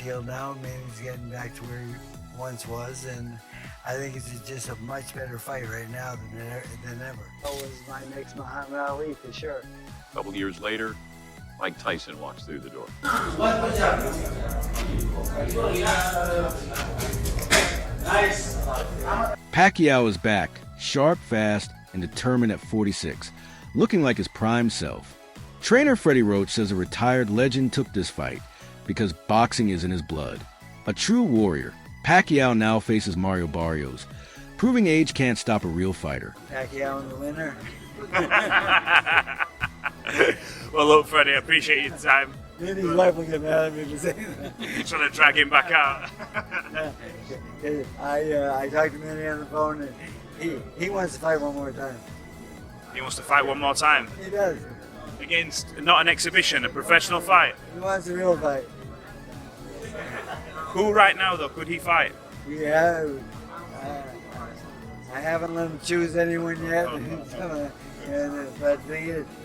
healed now. Manny's getting back to where he once was, and I think it's just a much better fight right now than ever. That was my next Muhammad Ali for sure. A couple years later, Mike Tyson walks through the door. Pacquiao is back, sharp, fast, and determined at 46, looking like his prime self. Trainer Freddie Roach says a retired legend took this fight because boxing is in his blood. A true warrior, Pacquiao now faces Mario Barrios, proving age can't stop a real fighter. Pacquiao in the winner. Well, look, Freddie, I appreciate your time. Manny's wife will get mad at me for saying that. You're trying to drag him back out. I talked to Manny on the phone, and he wants to fight one more time. He wants to fight one more time. He does. Against not an exhibition, a professional fight. He wants a real fight. Who right now, though, could he fight? Yeah, I haven't let him choose anyone yet.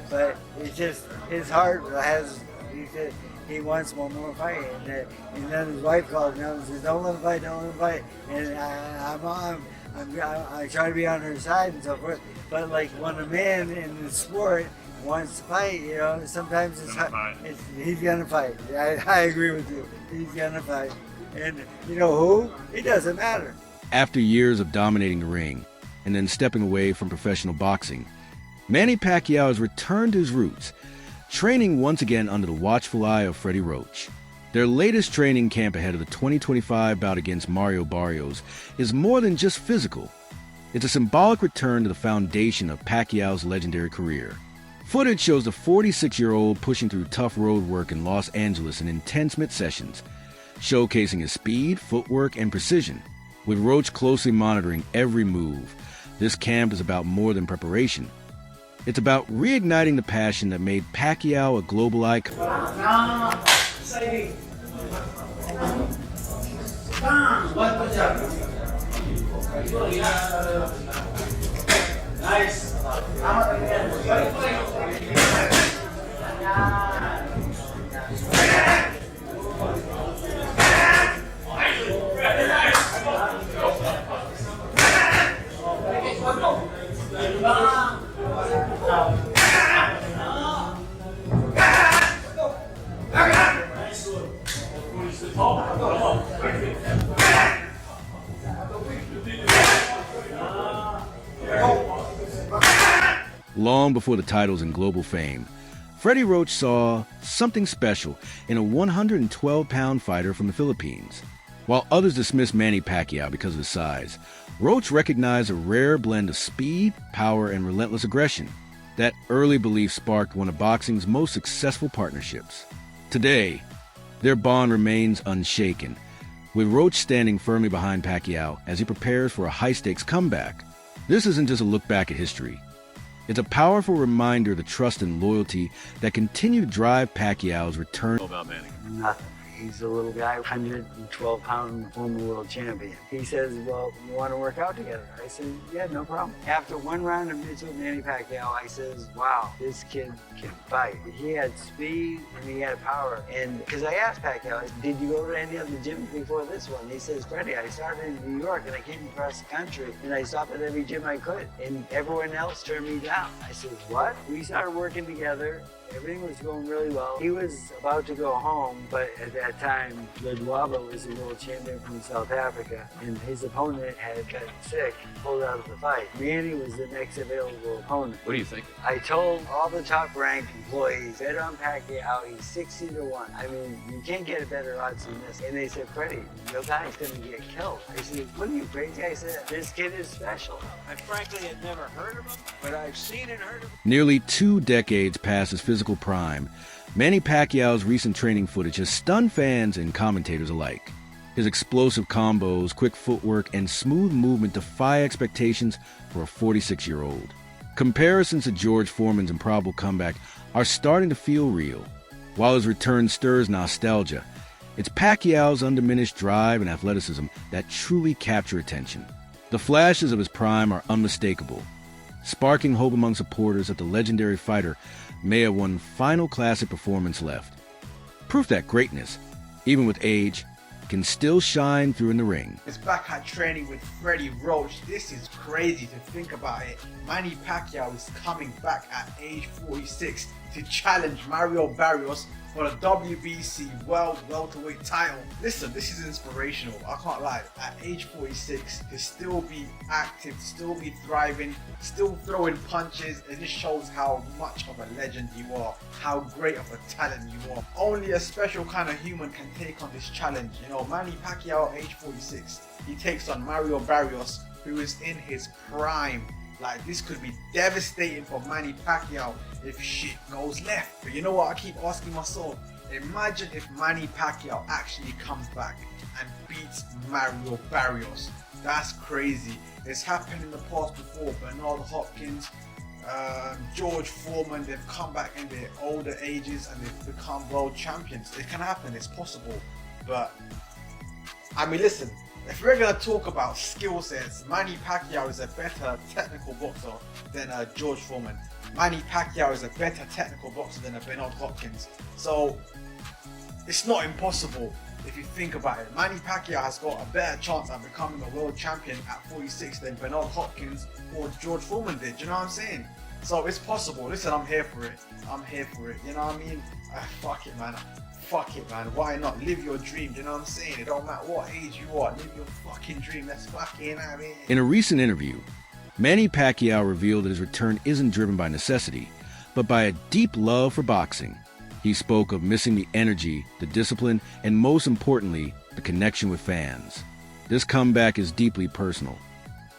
But it's just his heart has. He said he wants one more fight, and then his wife called me up and says, "Don't let him fight, don't let him fight." And I try to be on her side and so forth. But like when a man in the sport wants to fight, sometimes he's gonna fight. I agree with you. He's gonna fight. And you know who? It doesn't matter. After years of dominating the ring and then stepping away from professional boxing, Manny Pacquiao has returned to his roots, training once again under the watchful eye of Freddie Roach. Their latest training camp ahead of the 2025 bout against Mario Barrios is more than just physical. It's a symbolic return to the foundation of Pacquiao's legendary career. Footage shows the 46-year-old pushing through tough road work in Los Angeles in intense mid-sessions, showcasing his speed, footwork, and precision. With Roach closely monitoring every move, this camp is about more than preparation. It's about reigniting the passion that made Pacquiao a global icon. Nice. Long before the titles and global fame, Freddie Roach saw something special in a 112-pound fighter from the Philippines. While others dismissed Manny Pacquiao because of his size, Roach recognized a rare blend of speed, power, and relentless aggression. That early belief sparked one of boxing's most successful partnerships. Today, their bond remains unshaken, with Roach standing firmly behind Pacquiao as he prepares for a high-stakes comeback. This isn't just a look back at history. It's a powerful reminder of the trust and loyalty that continue to drive Pacquiao's return. What about Manny? Nothing. He's a little guy, 112-pound former world champion. He says, well, you want to work out together? I said, yeah, no problem. After one round of mitts with Manny Pacquiao, I says, wow, this kid can fight. He had speed and he had power. And because I asked Pacquiao, did you go to any other gyms before this one? He says, Freddie, I started in New York and I came across the country and I stopped at every gym I could. And everyone else turned me down. I said, what? We started working together. Everything was going really well. He was about to go home, but at that time, Ledwaba was the world champion from South Africa, and his opponent had gotten sick, pulled out of the fight. Manny was the next available opponent. What do you think? I told all the top-ranked employees, bet on Pacquiao, he's 60-1. I mean, you can't get a better odds than this. And they said, Freddie, your guy's gonna get killed. I said, what are you, crazy? I said, this kid is special. I frankly had never heard of him, but I've seen and heard of him. Nearly 2 decades past his physical prime, Manny Pacquiao's recent training footage has stunned fans and commentators alike. His explosive combos, quick footwork, and smooth movement defy expectations for a 46-year-old. Comparisons to George Foreman's improbable comeback are starting to feel real. While his return stirs nostalgia, it's Pacquiao's undiminished drive and athleticism that truly capture attention. The flashes of his prime are unmistakable, sparking hope among supporters that the legendary fighter may have one final classic performance left. Proof that greatness even with age, can still shine through in the ring. Is back at training with Freddie Roach. This is crazy to think about it. Manny Pacquiao is coming back at age 46 to challenge Mario Barrios for the WBC World Welterweight title. Listen, this is inspirational. I can't lie. At age 46, to still be active, still be thriving, still throwing punches, it just shows how much of a legend you are, how great of a talent you are. Only a special kind of human can take on this challenge. You know, Manny Pacquiao, age 46, he takes on Mario Barrios, who is in his prime. Like, this could be devastating for Manny Pacquiao if shit goes left. But you know what I keep asking myself? Imagine if Manny Pacquiao actually comes back and beats Mario Barrios. That's crazy. It's happened in the past before. Bernard Hopkins, George Foreman, they've come back in their older ages and they've become world champions. It can happen, it's possible. But, I mean, listen. If we're going to talk about skill sets, Manny Pacquiao is a better technical boxer than George Foreman. Manny Pacquiao is a better technical boxer than Bernard Hopkins. So, it's not impossible if you think about it. Manny Pacquiao has got a better chance at becoming a world champion at 46 than Bernard Hopkins or George Foreman did. Do you know what I'm saying? So, it's possible. Listen, I'm here for it. I'm here for it. You know what I mean? Fuck it, man. Fuck it, man. Why not? Live your dream. Do you know what I'm saying? It don't matter what age you are. Live your fucking dream. Let's fucking have it. In a recent interview, Manny Pacquiao revealed that his return isn't driven by necessity, but by a deep love for boxing. He spoke of missing the energy, the discipline, and most importantly, the connection with fans. This comeback is deeply personal,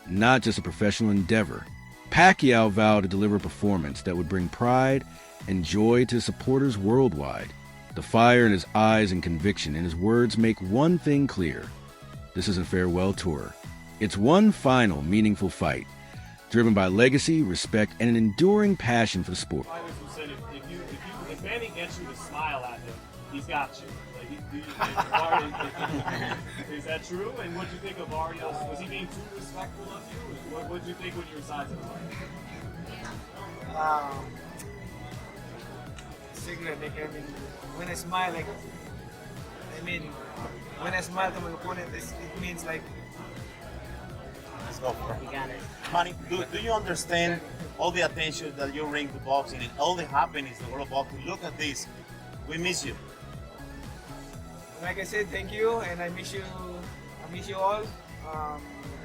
not just a professional endeavor. Pacquiao vowed to deliver a performance that would bring pride and joy to supporters worldwide. The fire in his eyes and conviction in his words make one thing clear. This is a farewell tour. It's one final, meaningful fight, driven by legacy, respect, and an enduring passion for the sport. Fighters who said if Manny gets you to smile at him, he's got you. Is that true? And what do you think of Barrios? Was he being too respectful of you? What did you think when you were sizing him? Signal, like, I mean, when I smile, like, when I smile to my opponent, it means like, Let's go for it. you got it. Manny, do you understand all the attention that you bring to boxing and all the happenings in the world of boxing? Look at this. We miss you. Like I said, thank you, and I miss you all.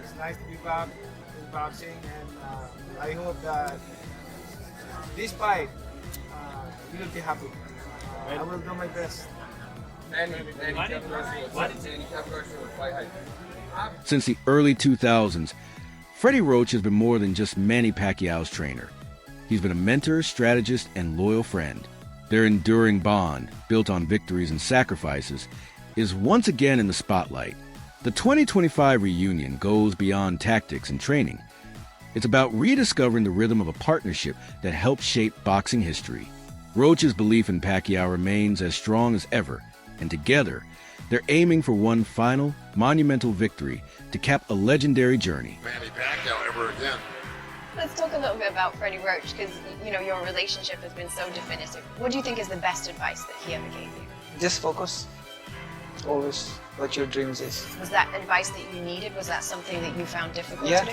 It's nice to be back in boxing, and I hope that this fight, you will be happy. I will do my best. Since the early 2000s, Freddie Roach has been more than just Manny Pacquiao's trainer. He's been a mentor, strategist, and loyal friend. Their enduring bond, built on victories and sacrifices, is once again in the spotlight. The 2025 reunion goes beyond tactics and training. It's about rediscovering the rhythm of a partnership that helped shape boxing history. Roach's belief in Pacquiao remains as strong as ever, and together, they're aiming for one final, monumental victory to cap a legendary journey. Manny Pacquiao ever again. Let's talk a little bit about Freddie Roach, because your relationship has been so definitive. What do you think is the best advice that he ever gave you? Just focus. Always what your dreams is. Was that advice that you needed? Was that something that you found difficult to do?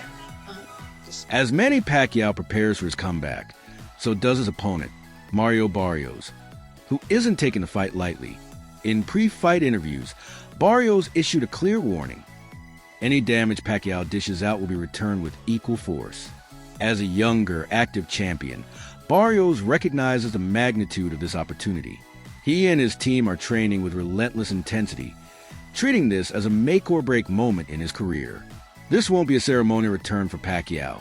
As Manny Pacquiao prepares for his comeback, so does his opponent, Mario Barrios, who isn't taking the fight lightly. In pre-fight interviews, Barrios issued a clear warning. Any damage Pacquiao dishes out will be returned with equal force. As a younger, active champion, Barrios recognizes the magnitude of this opportunity. He and his team are training with relentless intensity, treating this as a make-or-break moment in his career. This won't be a ceremonial return for Pacquiao.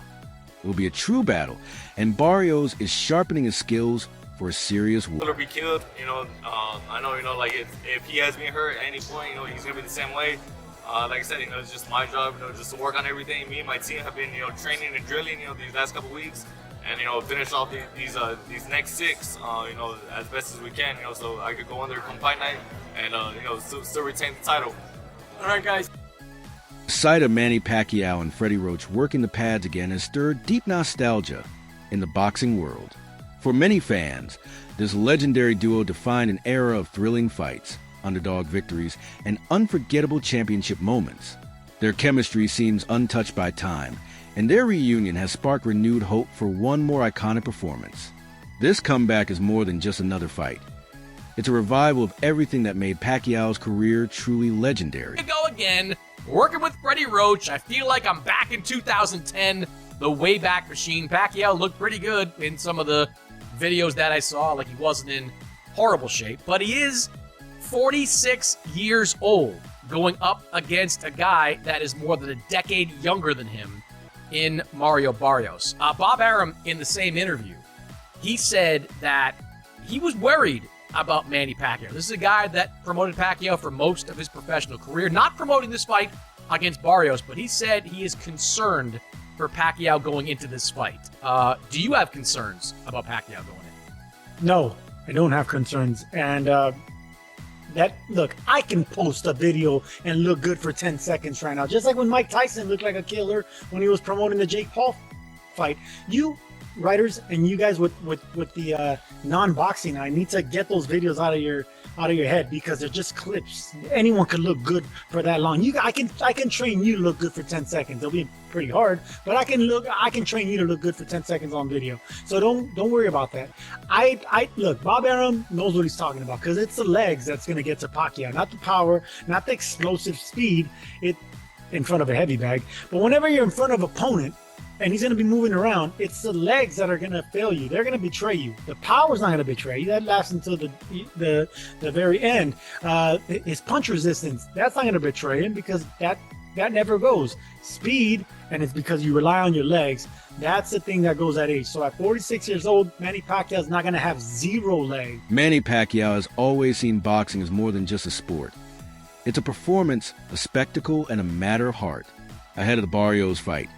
It will be a true battle, and Barrios is sharpening his skills for a serious war. Will be killed, I know, like if he has been hurt at any point, he's gonna be the same way. Like I said, it's just my job, just to work on everything. Me and my team have been, training and drilling, these last couple weeks, and finish off these next 6, as best as we can, so I could go on there come fight night and still retain the title. All right, guys. The sight of Manny Pacquiao and Freddie Roach working the pads again has stirred deep nostalgia in the boxing world. For many fans, this legendary duo defined an era of thrilling fights. underdog victories, and unforgettable championship moments. Their chemistry seems untouched by time, and their reunion has sparked renewed hope for one more iconic performance. This comeback is more than just another fight. It's a revival of everything that made Pacquiao's career truly legendary. Here we go again, working with Freddie Roach. I feel like I'm back in 2010, the Wayback Machine. Pacquiao looked pretty good in some of the videos that I saw, like he wasn't in horrible shape, but he is 46 years old, going up against a guy that is more than a decade younger than him in Mario Barrios. Bob Arum, in the same interview, he said that he was worried about Manny Pacquiao. This is a guy that promoted Pacquiao for most of his professional career, not promoting this fight against Barrios, but he said he is concerned for Pacquiao going into this fight. Do you have concerns about Pacquiao going in? No, I don't have concerns. And look, I can post a video and look good for 10 seconds right now. Just like when Mike Tyson looked like a killer when he was promoting the Jake Paul fight. You writers and you guys with the non-boxing, I need to get those videos out of your head, because they're just clips. Anyone could look good for that long. I can train you to look good for 10 seconds. It'll be pretty hard, but I can train you to look good for 10 seconds on video. So don't worry about that. I look, Bob Arum knows what he's talking about, because it's the legs that's going to get to Pacquiao, not the power, not the explosive speed in front of a heavy bag. But whenever you're in front of an opponent and he's going to be moving around, it's the legs that are going to fail you. They're going to betray you. The power's not going to betray you. That lasts until the very end. His punch resistance, that's not going to betray him, because that never goes. Speed, and it's because you rely on your legs. That's the thing that goes at age. So at 46 years old, Manny Pacquiao is not going to have zero leg. Manny Pacquiao has always seen boxing as more than just a sport. It's a performance, a spectacle, and a matter of heart. Ahead of the Barrios fight,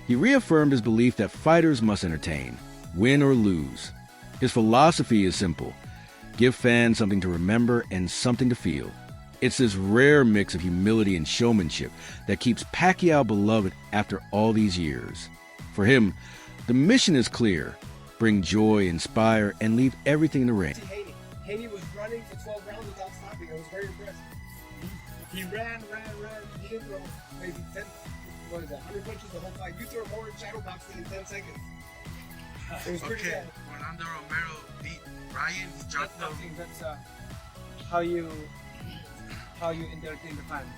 he reaffirmed his belief that fighters must entertain, win or lose. His philosophy is simple: give fans something to remember and something to feel. It's this rare mix of humility and showmanship that keeps Pacquiao beloved after all these years. For him, the mission is clear: bring joy, inspire, and leave everything in the ring. Haney was running for 12 rounds without stopping. I was very impressed. He ran. He didn't throw maybe 10, 100 punches the whole fight. You throw more in shadow boxing in 10 seconds. It was pretty bad. Orlando Romero beat Ryan. He dropped them. That's how you entertain the fans.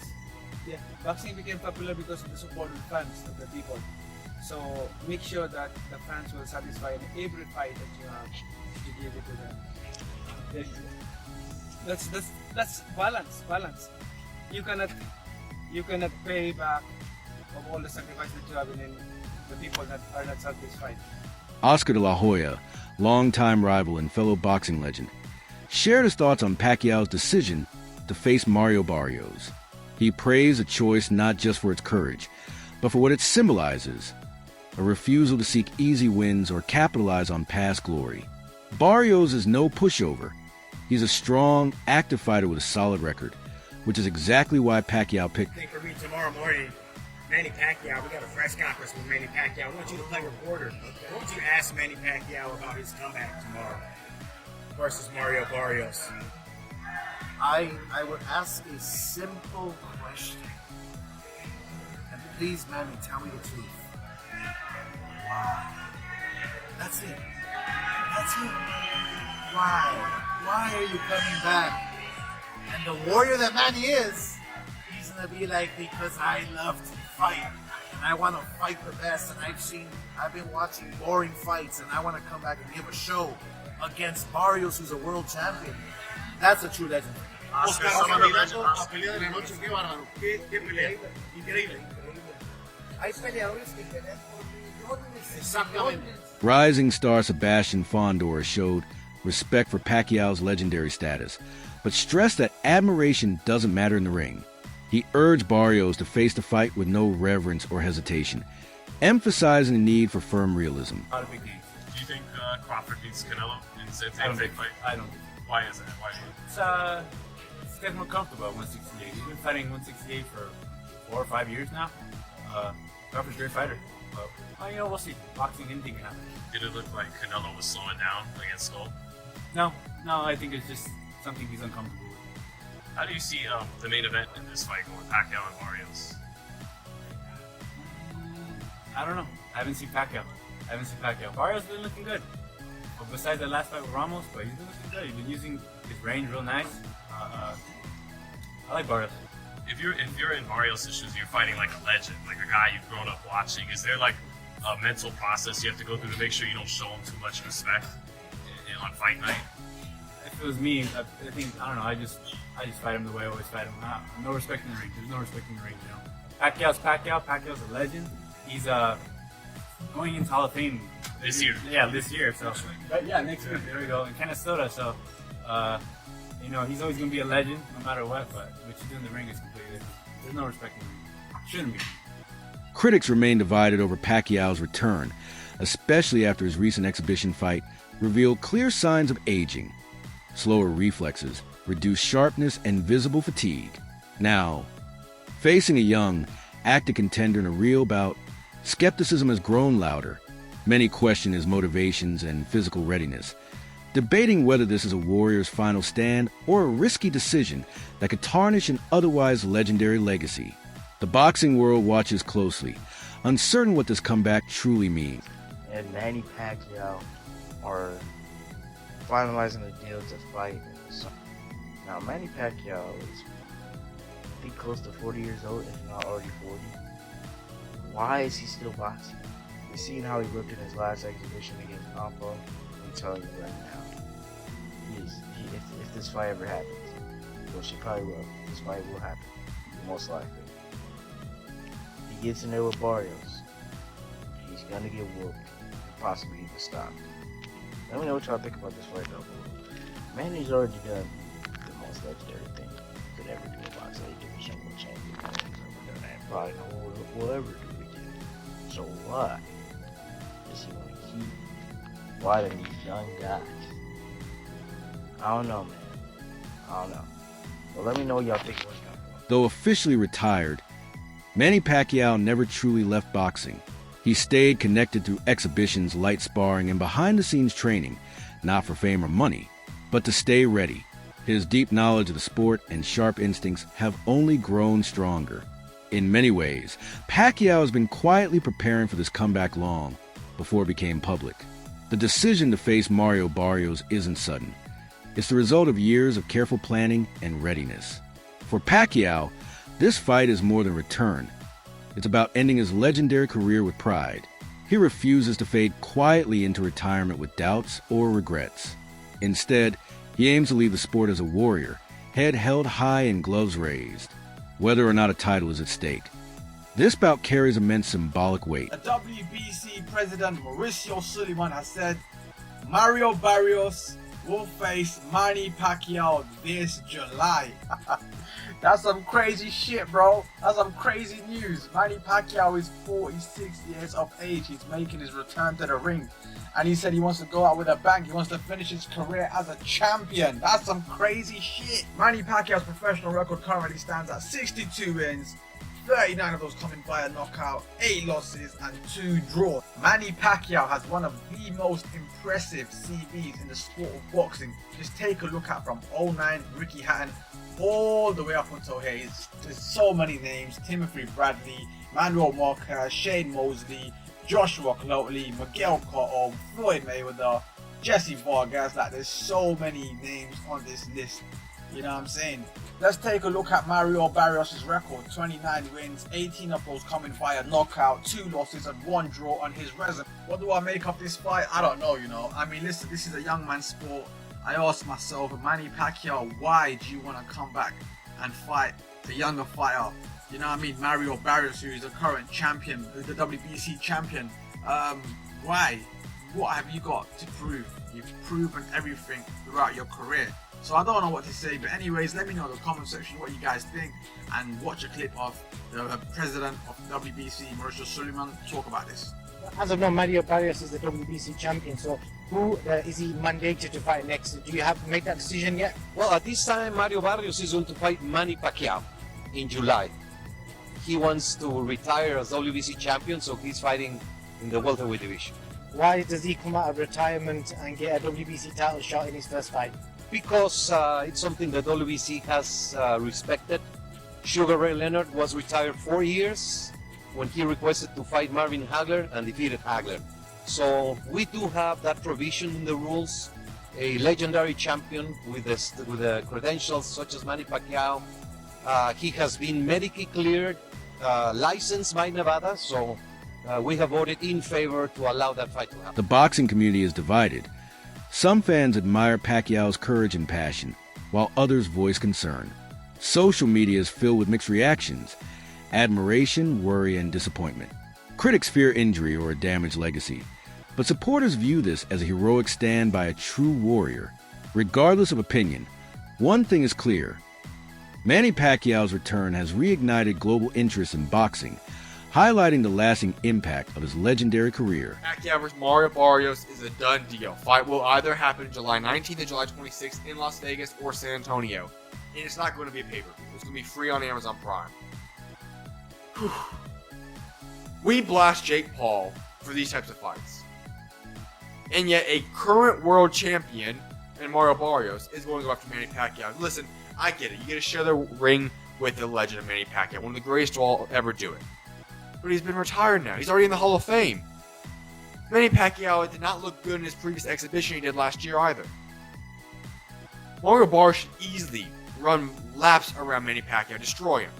Yeah, boxing became popular because of the support of the fans, of the people. So make sure that the fans will satisfy in every fight that you have. You give it to them. That's balance. You cannot pay back of all the sacrifice that you have in the people that are not satisfied. Oscar de la Hoya, longtime rival and fellow boxing legend, shared his thoughts on Pacquiao's decision to face Mario Barrios. He praised the choice not just for its courage, but for what it symbolizes: a refusal to seek easy wins or capitalize on past glory. Barrios is no pushover. He's a strong, active fighter with a solid record, which is exactly why Pacquiao picked. I think for me tomorrow morning, Manny Pacquiao, we got a press conference with Manny Pacquiao. I want you to play reporter. What would you ask Manny Pacquiao about his comeback tomorrow versus Mario Barrios? I would ask a simple question. And please, Manny, tell me the truth. Why? That's it. Why? Why are you coming back? And the warrior that Manny is, he's gonna be like, because I love to fight and I want to fight the best. And I've been watching boring fights, and I want to come back and give a show against Barrios, who's a world champion. That's a true legend. Oscar, pelea de la noche, qué bárbaro. Qué pelea. Increíble. Hay peleadores que pelean por millones. Exactamente. Rising star Sebastian Fondor showed respect for Pacquiao's legendary status, but stressed that admiration doesn't matter in the ring. He urged Barrios to face the fight with no reverence or hesitation, emphasizing the need for firm realism. Not a big game. Do you think Crawford beats Canelo in a big fight? I don't. Why is that? Why? It's getting more comfortable at 168. He's been fighting 168 for 4 or 5 years now. Crawford's a great fighter. But, we'll see. Boxing, anything can happen. Did it look like Canelo was slowing down against Skull? No, I think it's just something he's uncomfortable with. How do you see the main event in this fight going, Pacquiao and Barrios? I don't know. I haven't seen Pacquiao. Barrios been looking good. But besides the last fight with Ramos, but he's been looking good. He's been using his range real nice. I like Barrios. If you're in Barrios' shoes, you're fighting like a legend, like a guy you've grown up watching. Is there like a mental process you have to go through to make sure you don't show him too much respect on fight night? If it was me, I think, I don't know, I just fight him the way I always fight him. No respect in the ring. There's no respect in the ring, you know. Pacquiao's Pacquiao. Pacquiao's a legend. He's going into Hall of Fame this year. Yeah, this year. So, but yeah, next year. There we go. And Canastota. So, you know, he's always gonna be a legend no matter what. But what you do in the ring is completely different. There's no respect in the ring. Shouldn't be. Critics remain divided over Pacquiao's return, especially after his recent exhibition fight revealed clear signs of aging. Slower reflexes, reduced sharpness, and visible fatigue. Now, facing a young, active contender in a real bout, skepticism has grown louder. Many question his motivations and physical readiness, debating whether this is a warrior's final stand or a risky decision that could tarnish an otherwise legendary legacy. The boxing world watches closely, uncertain what this comeback truly means. And Manny Pacquiao are finalizing the deal to fight in the summer. Now, Manny Pacquiao is, I think, close to 40 years old, if not already 40. Why is he still boxing? You've seen how he looked in his last exhibition against Ampa. I'm telling you right now, if this fight ever happens, which it probably will, this fight will happen, most likely. He gets in there with Barrios, he's gonna get whooped, possibly even stopped. Let me know what y'all think about this fight though. Manny's already done the most legendary thing he could ever do in boxing. He division world champion. He's never done that. And probably will ever do it again. So why does he want to keep fighting these young guys? I don't know, man. I don't know. Well, let me know what y'all think. Though officially retired, Manny Pacquiao never truly left boxing. He stayed connected through exhibitions, light sparring, and behind-the-scenes training, not for fame or money, but to stay ready. His deep knowledge of the sport and sharp instincts have only grown stronger. In many ways, Pacquiao has been quietly preparing for this comeback long before it became public. The decision to face Mario Barrios isn't sudden. It's the result of years of careful planning and readiness. For Pacquiao, this fight is more than return. It's about ending his legendary career with pride. He refuses to fade quietly into retirement with doubts or regrets. Instead, he aims to leave the sport as a warrior, head held high and gloves raised, whether or not a title is at stake. This bout carries immense symbolic weight. The WBC president Mauricio Suleiman has said Mario Barrios will face Manny Pacquiao this July. That's some crazy shit, bro. That's some crazy news. Manny Pacquiao is 46 years of age. He's making his return to the ring. And he said he wants to go out with a bang. He wants to finish his career as a champion. That's some crazy shit. Manny Pacquiao's professional record currently stands at 62 wins, 39 of those coming via knockout, 8 losses and 2 draws. Manny Pacquiao has one of the most impressive CVs in the sport of boxing. Just take a look at from 09 Ricky Hatton all the way up until here. There's so many names: Timothy Bradley, Manuel Marquez, Shane Mosley, Joshua Cloteley, Miguel Cotto, Floyd Mayweather, Jesse Vargas. Like, there's so many names on this list. You know what I'm saying? Let's take a look at Mario Barrios' record. 29 wins, 18 of those coming via knockout, 2 losses and 1 draw on his resume. What do I make of this fight? I don't know, you know. I mean, listen, this is a young man's sport. I asked myself, Manny Pacquiao, why do you want to come back and fight the younger fighter? You know what I mean? Mario Barrios, who is the current champion, the WBC champion. Why? What have you got to prove? You've proven everything throughout your career. So I don't know what to say, but anyways, let me know in the comment section what you guys think, and watch a clip of the president of WBC, Mauricio Suleiman, talk about this. As of now, Mario Barrios is the WBC champion, so who is he mandated to fight next? Do you have to make that decision yet? Well, at this time, Mario Barrios is going to fight Manny Pacquiao in July. He wants to retire as WBC champion, so he's fighting in the welterweight division. Why does he come out of retirement and get a WBC title shot in his first fight? because it's something that WBC has respected. Sugar Ray Leonard was retired 4 years when he requested to fight Marvin Hagler and defeated Hagler. So we do have that provision in the rules. A legendary champion with the credentials such as Manny Pacquiao. He has been medically cleared, licensed by Nevada, so we have voted in favor to allow that fight to happen. The boxing community is divided. Some fans admire Pacquiao's courage and passion, while others voice concern. Social media is filled with mixed reactions: admiration, worry, and disappointment. Critics fear injury or a damaged legacy, but supporters view this as a heroic stand by a true warrior. Regardless of opinion, one thing is clear: Manny Pacquiao's return has reignited global interest in boxing, highlighting the lasting impact of his legendary career. Pacquiao vs. Mario Barrios is a done deal. Fight will either happen July 19th and July 26th in Las Vegas or San Antonio. And it's not going to be a pay-per-view. It's going to be free on Amazon Prime. Whew. We blast Jake Paul for these types of fights. And yet a current world champion and Mario Barrios is going to go after Manny Pacquiao. Listen, I get it. You get to share the ring with the legend of Manny Pacquiao, one of the greatest to all ever do it. But he's been retired now. He's already in the Hall of Fame. Manny Pacquiao did not look good in his previous exhibition he did last year either. Mario Barrios should easily run laps around Manny Pacquiao, destroy him.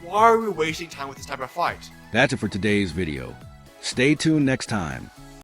Why are we wasting time with this type of fight? That's it for today's video. Stay tuned next time